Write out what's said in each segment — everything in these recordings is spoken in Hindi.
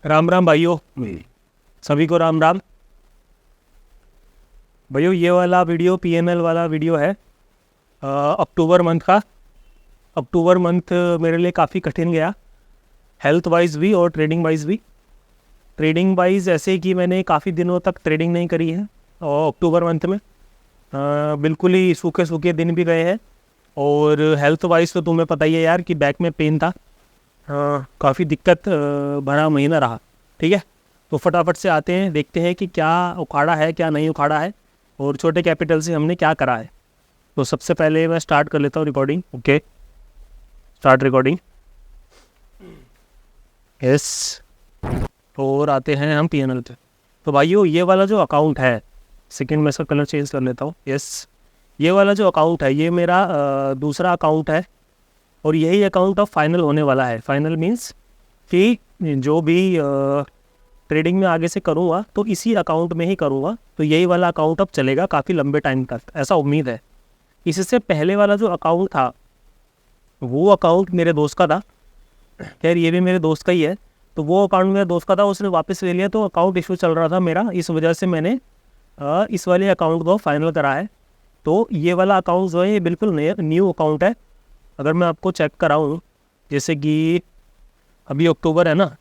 राम राम भाइयों, सभी को राम राम। भाइयों, ये वाला वीडियो पीएनएल वाला वीडियो है अक्टूबर मंथ का। अक्टूबर मंथ मेरे लिए काफ़ी कठिन गया, हेल्थ वाइज भी और ट्रेडिंग वाइज भी। ट्रेडिंग वाइज ऐसे कि मैंने काफ़ी दिनों तक ट्रेडिंग नहीं करी है और अक्टूबर मंथ में बिल्कुल ही सूखे सूखे दिन भी गए हैं। और हेल्थ वाइज तो तुम्हें पता ही है यार कि बैक में पेन था, काफ़ी दिक्कत भरा महीना रहा। ठीक है, तो फटाफट से आते हैं, देखते हैं कि क्या उखाड़ा है क्या नहीं उखाड़ा है और छोटे कैपिटल से हमने क्या करा है। तो सबसे पहले मैं स्टार्ट कर लेता हूँ recording. Okay, start recording. Yes, और आते हैं हम पीएनएल पे। तो भाइयों, ये वाला जो अकाउंट है, सेकंड में इसका कलर चेंज कर लेता हूँ। यस, ये वाला जो अकाउंट है ये मेरा दूसरा अकाउंट है और यही अकाउंट अब फाइनल होने वाला है। फाइनल मीन्स कि जो भी ट्रेडिंग में आगे से करूँगा तो इसी अकाउंट में ही करूँगा। तो यही वाला अकाउंट अब चलेगा काफ़ी लंबे टाइम तक, ऐसा उम्मीद है। इससे पहले वाला जो अकाउंट था वो अकाउंट मेरे दोस्त का था। खैर, ये भी मेरे दोस्त का ही है। तो वो अकाउंट मेरे दोस्त का था, उसने वापस ले लिया, तो अकाउंट इशू चल रहा था मेरा, इस वजह से मैंने इस वाले अकाउंट को फाइनल करा है। तो ये वाला अकाउंट जो है ये बिल्कुल न्यू अकाउंट है। अगर मैं आपको चेक कराऊँ, जैसे कि अभी अक्टूबर है ना,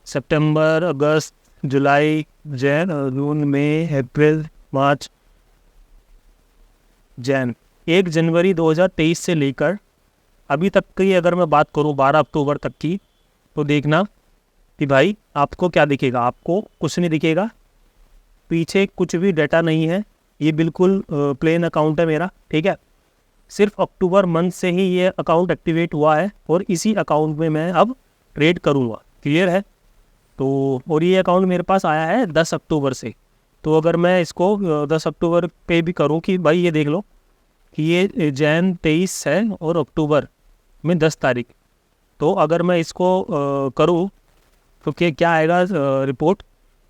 सितंबर, अगस्त, जुलाई, जून, मई, अप्रैल, मार्च, जैन, 1 जनवरी 2023 से लेकर अभी तक की अगर मैं बात करूं 12 अक्टूबर तक की, तो देखना कि भाई आपको क्या दिखेगा। आपको कुछ नहीं दिखेगा, पीछे कुछ भी डाटा नहीं है, ये बिल्कुल प्लेन अकाउंट है मेरा। ठीक है, सिर्फ अक्टूबर मंथ से ही ये अकाउंट एक्टिवेट हुआ है और इसी अकाउंट में मैं अब ट्रेड करूँगा। क्लियर है? तो और ये अकाउंट मेरे पास आया है 10 अक्टूबर से। तो अगर मैं इसको 10 अक्टूबर पे भी करूँ कि भाई ये देख लो कि ये जैन 23 है और अक्टूबर में 10 तारीख। तो अगर मैं इसको करूँ तो क्या आएगा रिपोर्ट?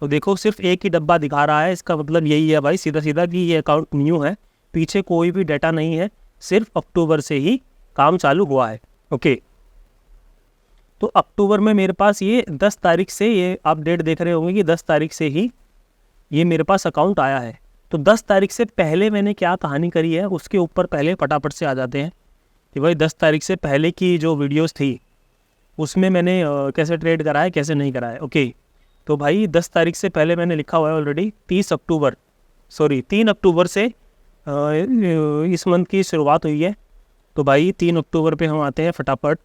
तो देखो, सिर्फ एक ही डब्बा दिखा रहा है। इसका मतलब यही है भाई, सीधा सीधा कि ये अकाउंट न्यू है, पीछे कोई भी डाटा नहीं है, सिर्फ अक्टूबर से ही काम चालू हुआ है। ओके, तो अक्टूबर में मेरे पास ये 10 तारीख से, ये आप डेट देख रहे होंगे कि 10 तारीख से ही ये मेरे पास अकाउंट आया है। तो 10 तारीख से पहले मैंने क्या कहानी करी है उसके ऊपर पहले फटाफट से आ जाते हैं कि भाई 10 तारीख से पहले की जो वीडियोस थी उसमें मैंने कैसे ट्रेड करा है कैसे नहीं करा है। ओके, तो भाई 10 तारीख से पहले मैंने लिखा हुआ है ऑलरेडी 3 अक्टूबर से इस मंथ की शुरुआत हुई है। तो भाई 3 अक्टूबर पे हम आते हैं फटाफट।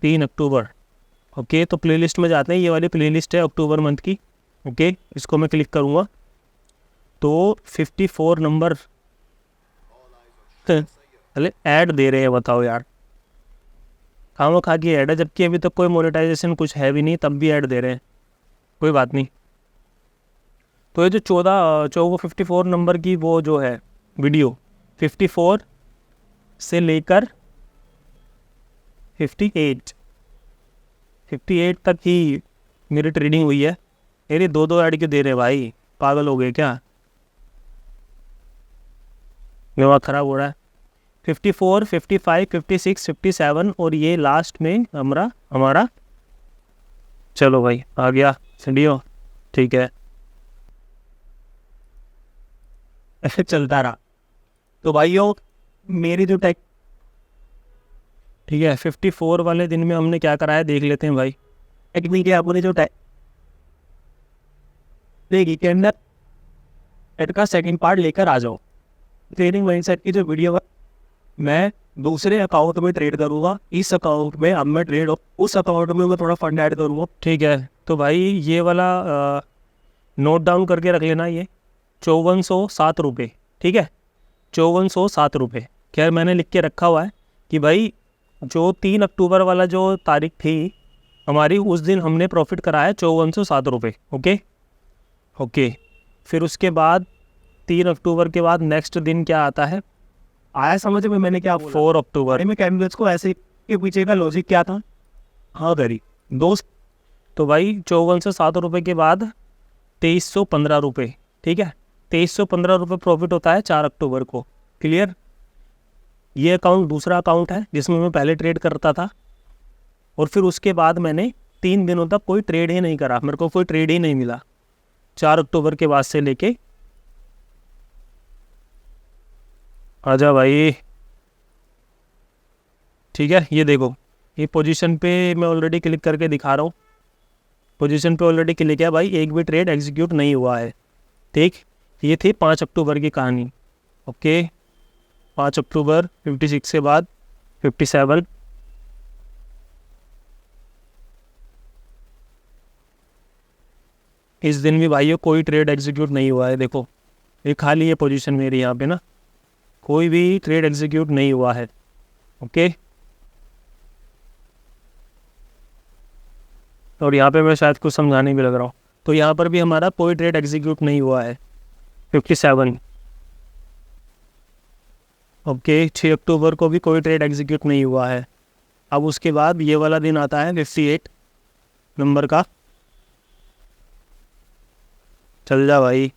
3 अक्टूबर। ओके, तो प्लेलिस्ट में जाते हैं, ये वाली प्लेलिस्ट है अक्टूबर मंथ की। ओके, इसको मैं क्लिक करूँगा तो 54 नंबर अरे ऐड दे रहे हैं, बताओ यार, खामो खा की ऐड है, जबकि अभी तक कोई मोनेटाइजेशन कुछ है भी नहीं, तब भी ऐड दे रहे हैं। कोई बात नहीं। तो ये जो 54 नंबर की वो जो है वीडियो, 54 से लेकर 58 तक ही मेरी ट्रेडिंग हुई है। मेरे दो ऐड क्यों दे रहे भाई, पागल हो गए क्या? दिमाग खराब हो रहा है। 54, 55, 56, 57 और ये लास्ट में हमारा चलो भाई आ गया सीढ़ियों। ठीक है, ऐसे चलता रहा। तो भाइयों, मेरी जो ठीक है, 54 वाले दिन में हमने क्या करा है देख लेते हैं भाई। टेक्निक है, आपने जो देखिए के अंदर एड का सेकंड पार्ट लेकर आ जाओ। ट्रेडिंग माइंडसेट की जो वीडियो है मैं दूसरे अकाउंट में ट्रेड करूँगा, इस अकाउंट में अब मैं ट्रेड उस अकाउंट में मैं थोड़ा फंड ऐड करूँगा। ठीक है, तो भाई ये वाला नोट डाउन करके रख लेना, ये 5407 रुपये। ठीक है, 5407 रुपये। खैर, मैंने लिख के रखा हुआ है कि भाई जो 3 अक्टूबर वाला जो तारीख थी हमारी, उस दिन हमने प्रॉफिट कराया 5407 रुपये। ओके ओके, फिर उसके बाद 3 अक्टूबर के बाद नेक्स्ट दिन क्या आता है, आया समझ में मैंने क्या बोला? 4 अक्टूबर में कैंडिडेट्स को ऐसे के पीछे का लॉजिक क्या था? हाँ गरी दोस्त। तो भाई 5407 रुपये के बाद 2315 रुपये। ठीक है, 2315 रुपये प्रॉफिट होता है 4 अक्टूबर को। क्लियर? ये अकाउंट दूसरा अकाउंट है जिसमें मैं पहले ट्रेड करता था और फिर उसके बाद मैंने 3 दिनों तक कोई ट्रेड ही नहीं करा, मेरे को कोई ट्रेड ही नहीं मिला 4 अक्टूबर के बाद से लेके। आजा भाई, ठीक है। ये देखो, ये पोजीशन पे मैं ऑलरेडी क्लिक करके दिखा रहा हूँ, पोजीशन पे ऑलरेडी क्लिक है भाई, एक भी ट्रेड एग्जीक्यूट नहीं हुआ है। ठीक, ये थी 5 अक्टूबर की कहानी। ओके, 5 अक्टूबर 56 के बाद 57, इस दिन भी भाइयों कोई ट्रेड एग्जीक्यूट नहीं हुआ है। देखो ये खाली है पोजीशन मेरी यहाँ पे ना, कोई भी ट्रेड एग्जीक्यूट नहीं हुआ है। ओके, और यहाँ पे मैं शायद कुछ समझाने भी लग रहा हूँ, तो यहाँ पर भी हमारा कोई ट्रेड एग्जीक्यूट नहीं हुआ है 57। ओके, 6 अक्टूबर को भी कोई ट्रेड एग्जीक्यूट नहीं हुआ है। अब उसके बाद ये वाला दिन आता है 58 नंबर का, चल जा भाई।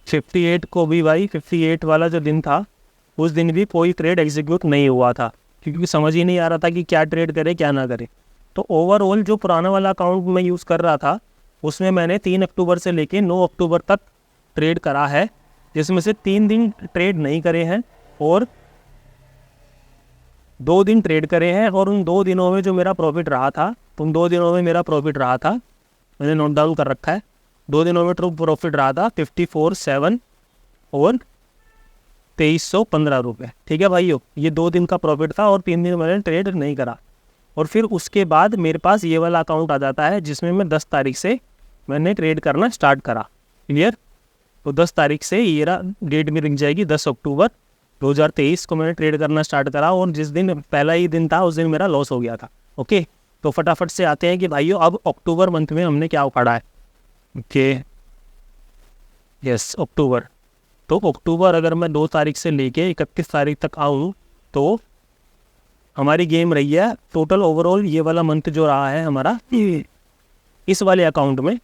फिफ्टी एट को भी भाई, 58 वाला जो दिन था उस दिन भी कोई ट्रेड एग्जीक्यूट नहीं हुआ था, क्योंकि समझ ही नहीं आ रहा था कि क्या ट्रेड करे क्या ना करे। तो ओवरऑल जो पुराना वाला अकाउंट मैं यूज़ कर रहा था उसमें मैंने 3 अक्टूबर से लेके 9 अक्टूबर तक ट्रेड करा है, जिसमें से 3 दिन ट्रेड नहीं करे हैं और 2 दिन ट्रेड करे हैं। और उन 2 दिनों में जो मेरा प्रॉफिट रहा था, उन 2 दिनों में मेरा प्रॉफिट रहा था, मैंने नोट डाउन कर रखा है, 2 दिनों में प्रॉफिट रहा था 54,7 और 2315 रुपये। ठीक है भाइयों, ये 2 दिन का प्रॉफिट था और 3 दिन मैंने ट्रेड नहीं करा। और फिर उसके बाद मेरे पास ये वाला अकाउंट आ जाता है जिसमें मैं 10 तारीख से मैंने ट्रेड करना स्टार्ट करा। क्लियर? तो 10 तारीख से ये डेट भी लिख जाएगी, 10 अक्टूबर 2023 को मैंने ट्रेड करना स्टार्ट करा, और जिस दिन पहला ही दिन था उस दिन मेरा लॉस हो गया था। ओके, तो फटाफट से आते हैं कि भाइयों अब अक्टूबर मंथ में हमने क्या उखाड़ा है। ओके, यस, अक्टूबर। तो अक्टूबर अगर मैं 2 तारीख से लेके 31 तारीख तक आऊँ तो हमारी गेम रही है टोटल ओवरऑल, ये वाला मंथ जो रहा है हमारा इस वाले अकाउंट में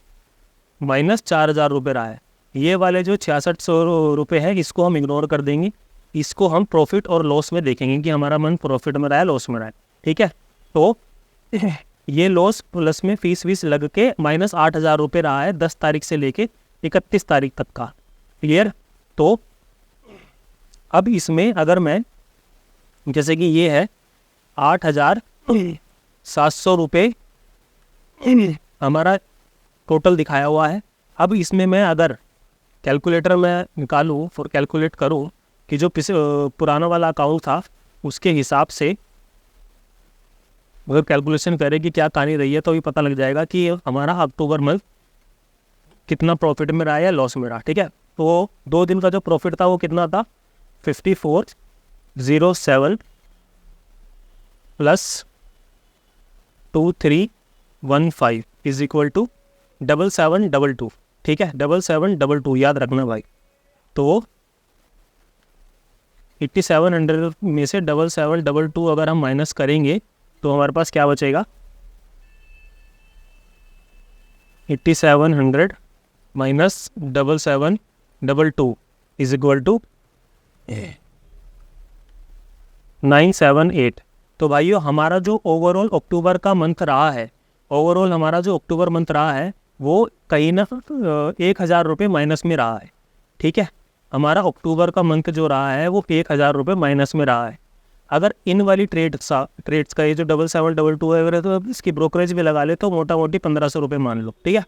-4,000 रुपये रहा है। ये वाले जो 6600 रुपये है इसको हम इग्नोर कर देंगे, इसको हम प्रॉफिट और लॉस में देखेंगे कि हमारा मंथ प्रॉफिट में रहा है लॉस में रहा है। ठीक है, तो ये लॉस प्लस में फीस वीस लग के -8,000 रुपये रहा है 10 तारीख से लेके 31 तारीख तक का। क्लियर? तो अब इसमें अगर मैं, जैसे कि ये है 8,700 रुपये हमारा टोटल दिखाया हुआ है। अब इसमें मैं अगर कैलकुलेटर में निकालूँ और कैलकुलेट करूँ कि जो पुराना वाला अकाउंट था उसके हिसाब से अगर कैलकुलेशन करें कि क्या कहानी रही है, तो ये पता लग जाएगा कि हमारा अक्टूबर मंथ कितना प्रॉफिट में रहा है या लॉस में रहा। ठीक है, तो 2 दिन का जो प्रॉफिट था वो कितना था, 5407 प्लस 2315 इज इक्वल टू 7722। ठीक है, 7722 याद रखना भाई। तो 8700 में से 7722 अगर हम माइनस करेंगे तो हमारे पास क्या बचेगा, 8700 माइनस 7722 इज इक्वल टू 978। तो भाइयों हमारा जो ओवरऑल अक्टूबर का मंथ रहा है, ओवरऑल हमारा जो अक्टूबर मंथ रहा है वो कहीं ना 1,000 रुपये माइनस में रहा है। ठीक है, हमारा अक्टूबर का मंथ जो रहा है वो 1,000 रुपये माइनस में रहा है। अगर इन वाली ट्रेड्स का ये जो 7722 है, अगर तो इसकी ब्रोकरेज भी लगा ले तो मोटा मोटी 1,500 रुपये मान लो। ठीक है,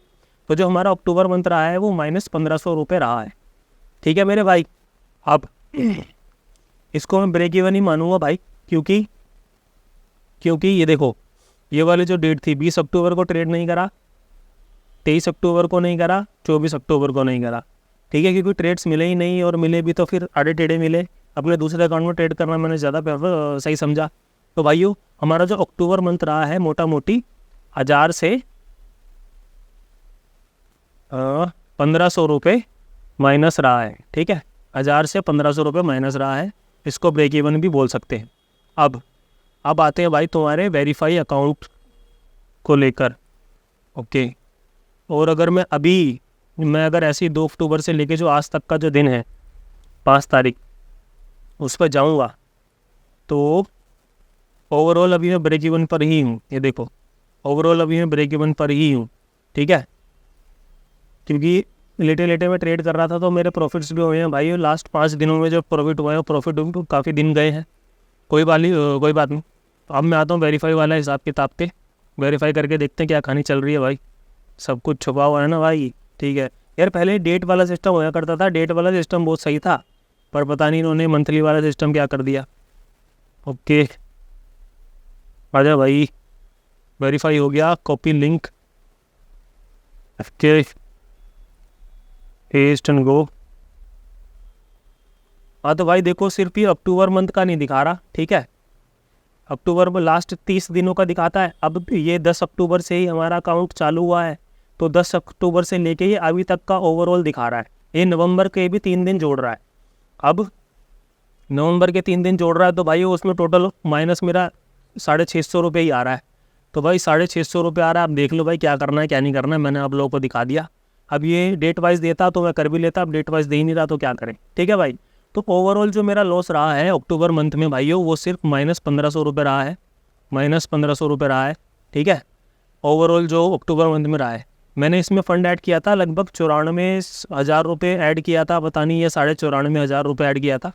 तो जो हमारा अक्टूबर मंथ रहा है वो -1,500 रुपये रहा है। ठीक है मेरे भाई, अब इसको मैं ब्रेक इवन ही मानूंगा भाई, क्योंकि ये देखो ये वाली जो डेट थी 20 अक्टूबर को ट्रेड नहीं करा, 23 अक्टूबर को नहीं करा, 24 अक्टूबर को नहीं करा। ठीक है, क्योंकि ट्रेड्स मिले ही नहीं, और मिले भी तो फिर आड़े टेढ़े मिले, अपने दूसरे अकाउंट में ट्रेड करना मैंने ज़्यादा सही समझा। तो भाइयों हमारा जो अक्टूबर मंथ रहा है मोटा मोटी 1,000 से 1,500 रुपये माइनस रहा है। ठीक है, 1,000 से 1,500 रुपये माइनस रहा है, इसको ब्रेक इवन भी बोल सकते हैं। अब आते हैं भाई तुम्हारे वेरीफाई अकाउंट को लेकर। ओके, और अगर मैं अगर ऐसे 2 अक्टूबर से लेके जो आज तक का जो दिन है 5 तारीख उस पर जाऊंगा तो ओवरऑल अभी मैं ब्रेक इवन पर ही हूँ। ये देखो, ओवरऑल अभी मैं ब्रेक इवन पर ही हूँ, ठीक है, क्योंकि लेटे लेटे मैं ट्रेड कर रहा था तो मेरे प्रॉफिट्स भी हुए हैं भाई। लास्ट 5 दिनों में जो प्रॉफिट हुए हैं, प्रॉफिट हुए तो काफ़ी दिन गए हैं। कोई बात नहीं। तो अब मैं आता हूँ वेरीफाई वाला हिसाब किताब पे, वेरीफाई करके देखते हैं क्या कहानी चल रही है भाई। सब कुछ छुपा हुआ है ना भाई, ठीक है यार। पहले डेट वाला सिस्टम होया करता था, डेट वाला सिस्टम बहुत सही था, पर पता नहीं इन्होंने मंथली वाला सिस्टम क्या कर दिया। ओके, आजा भाई, वेरीफाई हो गया, copy link, okay, paste and go. हाँ तो भाई देखो, सिर्फ ये अक्टूबर मंथ का नहीं दिखा रहा, ठीक है, अक्टूबर में लास्ट 30 दिनों का दिखाता है। अब ये 10 अक्टूबर से ही हमारा अकाउंट चालू हुआ है, तो 10 अक्टूबर से लेके ये अभी तक का ओवरऑल दिखा रहा है। ये नवंबर के भी 3 दिन जोड़ रहा है। अब नवंबर के 3 दिन जोड़ रहा है तो भाई उसमें टोटल माइनस मेरा 650 रुपये ही आ रहा है। तो भाई 650 रुपये आ रहा है। आप देख लो भाई क्या करना है क्या नहीं करना है, मैंने आप लोगों को दिखा दिया। अब ये डेट वाइज देता तो मैं कर भी लेता, अब डेट वाइज दे ही नहीं रहा तो क्या करें, ठीक है भाई। तो ओवरऑल जो मेरा लॉस रहा है अक्टूबर मंथ में भाइयों, वो सिर्फ -1500 रुपये रहा है, -1500 रुपये रहा है, ठीक है। ओवरऑल जो अक्टूबर मंथ में रहा है, मैंने इसमें फ़ंड ऐड किया था लगभग 94,000 रुपये ऐड किया था, पता नहीं ये 94,500 रुपये ऐड किया था।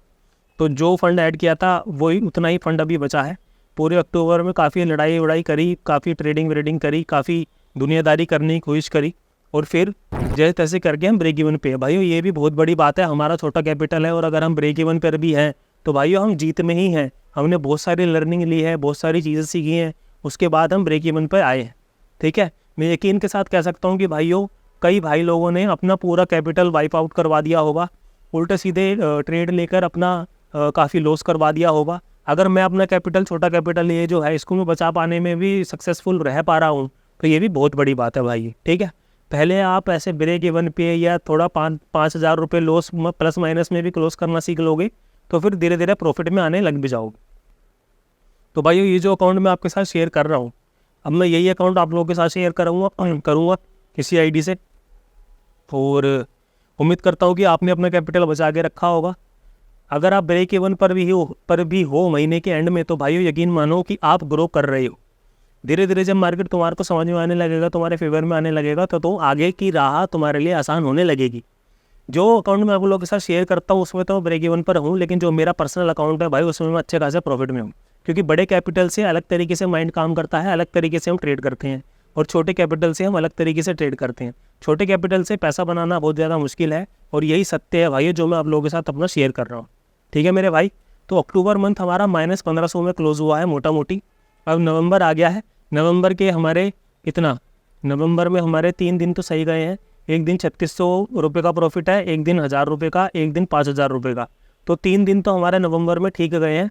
तो जो फंड ऐड किया था वही उतना ही फंड अभी बचा है। पूरे अक्टूबर में काफ़ी लड़ाई वड़ाई करी, काफ़ी ट्रेडिंग व्रेडिंग करी, काफ़ी दुनियादारी करने की कोशिश करी, और फिर जैसे तैसे करके हम ब्रेक इवन पे है भाइयों। ये भी बहुत बड़ी बात है, हमारा छोटा कैपिटल है और अगर हम ब्रेक इवन पर भी हैं तो भाइयों हम जीत में ही हैं। हमने बहुत सारी लर्निंग ली है, बहुत सारी चीज़ें सीखी हैं, उसके बाद हम ब्रेक इवन पर आए हैं, ठीक है। मैं यकीन के साथ कह सकता हूँ कि भाइयों कई भाई लोगों ने अपना पूरा कैपिटल वाइप आउट करवा दिया होगा, उल्टे सीधे ट्रेड लेकर अपना काफ़ी लॉस करवा दिया होगा। अगर मैं अपना कैपिटल, छोटा कैपिटल ये जो है, इसको मैं बचा पाने में भी सक्सेसफुल रह पा रहा हूँ, तो ये भी बहुत बड़ी बात है भाई, ठीक है। पहले आप ऐसे ब्रेक इवन पे या थोड़ा 5,000 रुपये लॉस प्लस माइनस में भी क्लोज करना सीख लोगे तो फिर धीरे धीरे प्रॉफिट में आने लग भी जाओगे। तो भाई ये जो अकाउंट मैं आपके साथ शेयर कर रहा हूँ, अब मैं यही अकाउंट आप लोगों के साथ शेयर करूँगा किसी आईडी से, और उम्मीद करता हूँ कि आपने अपना कैपिटल बचा के रखा होगा। अगर आप ब्रेक इवन पर भी हो महीने के एंड में, तो भाइयों यकीन मानो कि आप ग्रो कर रहे हो। धीरे धीरे जब मार्केट तुम्हारे को समझ में आने लगेगा, तुम्हारे फेवर में आने लगेगा, तो आगे की राह तुम्हारे लिए आसान होने लगेगी। जो अकाउंट मैं आप लोगों के साथ शेयर करता हूँ उसमें तो मैं ब्रेक इवन पर हूँ, लेकिन जो मेरा पर्सनल अकाउंट है भाई उसमें मैं अच्छे खासे प्रॉफिट में हूँ, क्योंकि बड़े कैपिटल से अलग तरीके से माइंड काम करता है, अलग तरीके से हम ट्रेड करते हैं, और छोटे कैपिटल से हम अलग तरीके से ट्रेड करते हैं। छोटे कैपिटल से पैसा बनाना बहुत ज़्यादा मुश्किल है, और यही सत्य है भाई जो मैं आप लोगों के साथ अपना शेयर कर रहा हूँ, ठीक है मेरे भाई। तो अक्टूबर मंथ हमारा -1500 में क्लोज हुआ है मोटा मोटी। अब नवंबर आ गया है, नवंबर के हमारे कितना, नवंबर में हमारे 3 दिन तो सही गए हैं। एक दिन 3600 रुपये का प्रॉफिट है, एक दिन 1000 रुपये का, एक दिन 5000 रुपये का। तो 3 दिन तो हमारे नवंबर में ठीक गए हैं।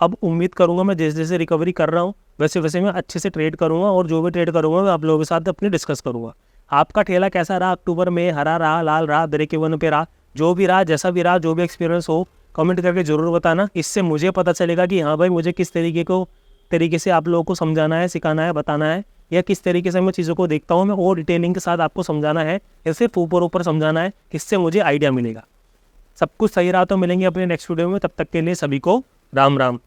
अब उम्मीद करूँगा मैं जैसे जैसे रिकवरी कर रहा हूँ वैसे वैसे मैं अच्छे से ट्रेड करूँगा, और जो भी ट्रेड करूँगा मैं आप लोगों के साथ अपने डिस्कस करूँगा। आपका ठेला कैसा रहा अक्टूबर में, हरा रहा, लाल रहा, ब्रेक इवन पे रहा, जो भी रहा, जैसा भी रहा, जो भी एक्सपीरियंस हो कमेंट करके ज़रूर बताना। इससे मुझे पता चलेगा कि हाँ भाई मुझे किस तरीके से आप लोगों को समझाना है, सिखाना है, बताना है, या किस तरीके से मैं चीज़ों को देखता हूँ मैं और डिटेलिंग के साथ आपको समझाना है, या सिर्फ ऊपर समझाना है, इससे मुझे आइडिया मिलेगा। सब कुछ सही रहा तो मिलेंगे अपने नेक्स्ट वीडियो में, तब तक के लिए सभी को राम राम।